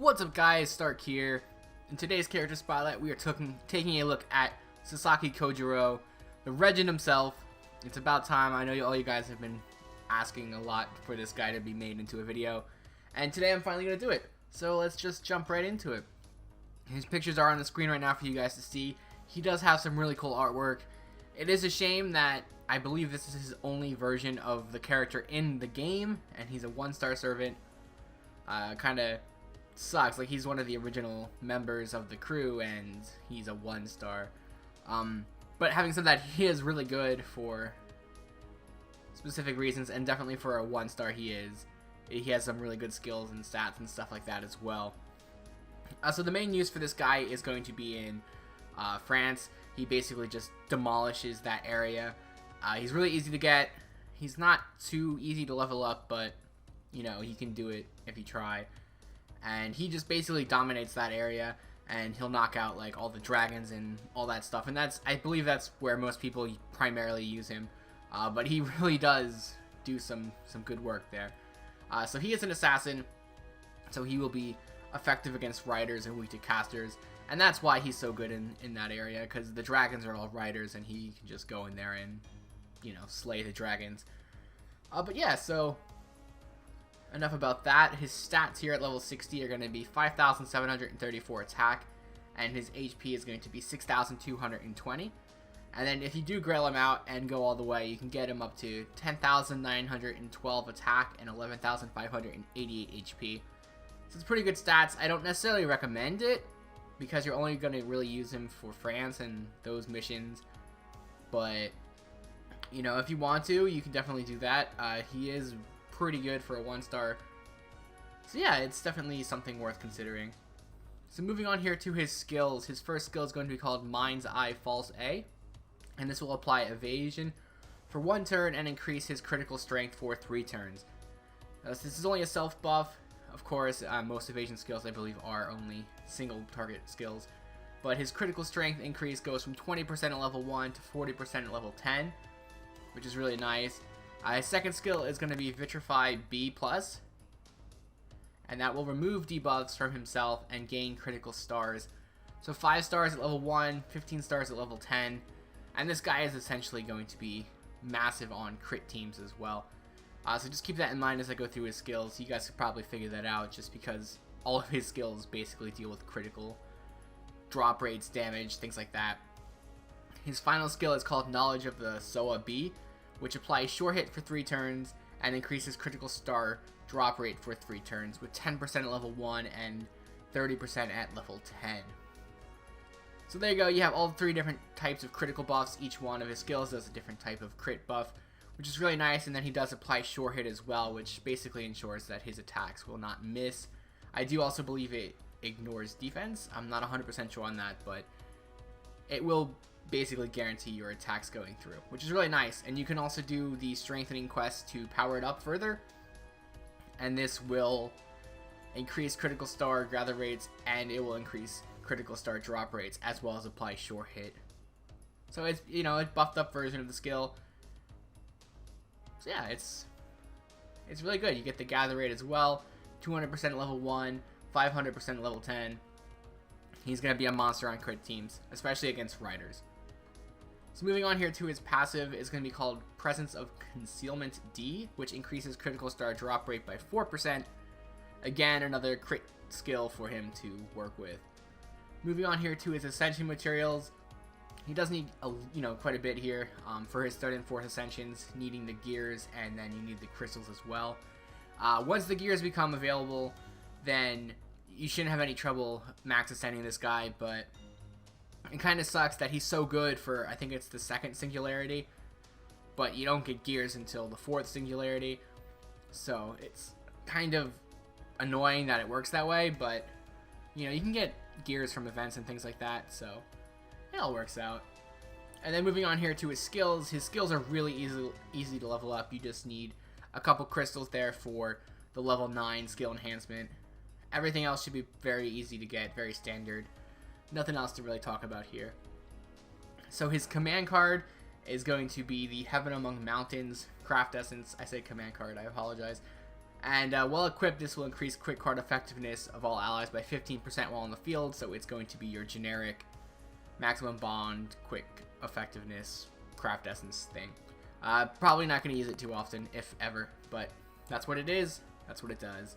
What's up guys, Stark here. In today's character spotlight we are taking a look at Sasaki Kojirou, the legend himself. It's about time. I know all you guys have been asking a lot for this guy to be made into a video, and today I'm finally going to do it. So let's just jump right into it. His pictures are on the screen right now for you guys to see. He does have some really cool artwork. It is a shame that I believe this is his only version of the character in the game, and he's a 1-star servant. Kind of sucks. Like, he's one of the original members of the crew and he's a 1-star. But having said that, he is really good for specific reasons, and definitely for a 1-star he has some really good skills and stats and stuff like that as well. So the main use for this guy is going to be in France. He basically just demolishes that area. He's really easy to get. He's not too easy to level up, but you know, he can do it if you try. And he just basically dominates that area, and he'll knock out like all the dragons and all that stuff. And I believe that's where most people primarily use him. But he really does do some good work there. So he is an assassin, so he will be effective against riders and weak to casters. And that's why he's so good in that area, because the dragons are all riders and he can just go in there and, you know, slay the dragons. But yeah, so enough about that. His stats here at level 60 are going to be 5,734 attack, and his HP is going to be 6,220. And then if you do grill him out and go all the way, you can get him up to 10,912 attack and 11,588 HP. So it's pretty good stats. I don't necessarily recommend it, because you're only going to really use him for France and those missions. But, you know, if you want to, you can definitely do that. He is pretty good for a 1-star. So yeah, it's definitely something worth considering. So moving on here to his skills. His first skill is going to be called Mind's Eye False A. And this will apply evasion for 1 turn and increase his critical strength for 3 turns. So this is only a self buff. Of course, most evasion skills I believe are only single target skills. But his critical strength increase goes from 20% at level 1 to 40% at level 10, which is really nice. His second skill is going to be Vitrify B+, and that will remove debuffs from himself and gain critical stars. So 5 stars at level 1, 15 stars at level 10, and this guy is essentially going to be massive on crit teams as well. So just keep that in mind as I go through his skills. You guys could probably figure that out, just because all of his skills basically deal with critical drop rates, damage, things like that. His final skill is called Knowledge of the Soa B, which applies sure hit for 3 turns and increases critical star drop rate for 3 turns, with 10% at level 1 and 30% at level 10. So there you go, you have all 3 different types of critical buffs. Each one of his skills does a different type of crit buff, which is really nice. And then he does apply sure hit as well, which basically ensures that his attacks will not miss. I do also believe it ignores defense. I'm not 100% sure on that, but it will basically guarantee your attacks going through, which is really nice. And you can also do the strengthening quest to power it up further, and this will increase critical star gather rates, and it will increase critical star drop rates, as well as apply sure hit. So it's, you know, a buffed up version of the skill. So yeah, it's really good. You get the gather rate as well, 200% at level 1, 500% at level 10. He's going to be a monster on crit teams, especially against riders. So moving on here to his passive is going to be called Presence of Concealment D, which increases critical star drop rate by 4%. Again, another crit skill for him to work with. Moving on here to his Ascension Materials. He does need quite a bit here for his 3rd and 4th Ascensions, needing the gears, and then you need the crystals as well. Once the gears become available, then you shouldn't have any trouble max ascending this guy, but it kind of sucks that he's so good for, I think it's the 2nd Singularity, but you don't get gears until the 4th Singularity, so it's kind of annoying that it works that way. But you know, you can get gears from events and things like that, so it all works out. And then moving on here to his skills are really easy to level up. You just need a couple crystals there for the level 9 skill enhancement. Everything else should be very easy to get, very standard. Nothing else to really talk about here. So his command card is going to be the Heaven Among Mountains Craft Essence. I say command card, I apologize. And well equipped, this will increase quick card effectiveness of all allies by 15% while on the field, so it's going to be your generic maximum bond, quick effectiveness, craft essence thing. Probably not going to use it too often, if ever, but that's what it is, that's what it does.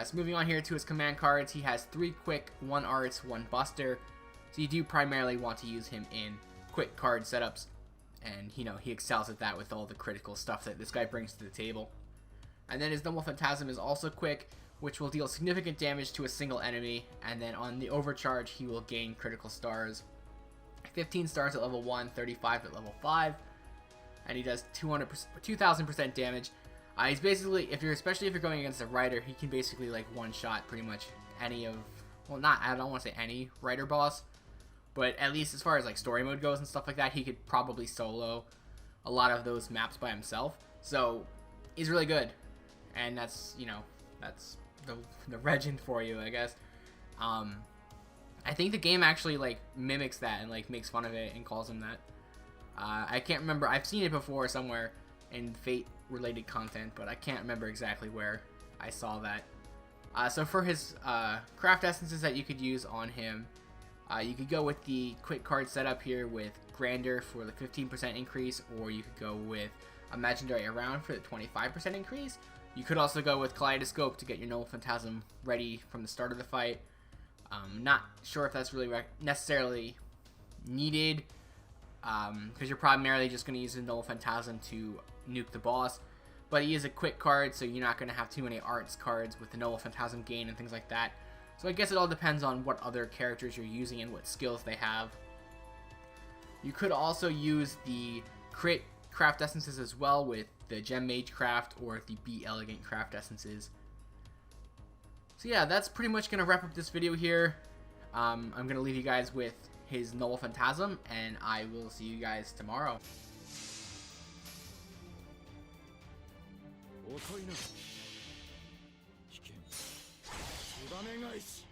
So moving on here to his command cards, he has 3 quick, 1 arts, 1 buster, so you do primarily want to use him in quick card setups, and you know, he excels at that with all the critical stuff that this guy brings to the table. And then his Noble Phantasm is also quick, which will deal significant damage to a single enemy, and then on the overcharge he will gain critical stars. 15 stars at level 1, 35 at level 5, and he does 2,000% damage. He's basically, especially if you're going against a Rider, he can basically like one-shot pretty much any of, well, I don't want to say any Rider boss, but at least as far as like story mode goes and stuff like that, he could probably solo a lot of those maps by himself. So he's really good, and that's, you know, that's the legend for you, I guess. I think the game actually like mimics that and like makes fun of it and calls him that. I can't remember. I've seen it before somewhere in Fate related content, but I can't remember exactly where I saw that. So for his craft essences that you could use on him, you could go with the quick card setup here with Grander for the 15% increase, or you could go with Imaginary Around for the 25% increase. You could also go with Kaleidoscope to get your Noble Phantasm ready from the start of the fight. Not sure if that's really necessarily needed, because you're primarily just going to use the Noble Phantasm to nuke the boss. But he is a quick card, so you're not going to have too many arts cards with the Noble Phantasm gain and things like that. So I guess it all depends on what other characters you're using and what skills they have. You could also use the crit craft essences as well with the Gem Mage craft or the Be Elegant craft essences. So yeah, that's pretty much going to wrap up this video here. I'm going to leave you guys with his Noble Phantasm, and I will see you guys tomorrow. 遅いな危険ツバメ返し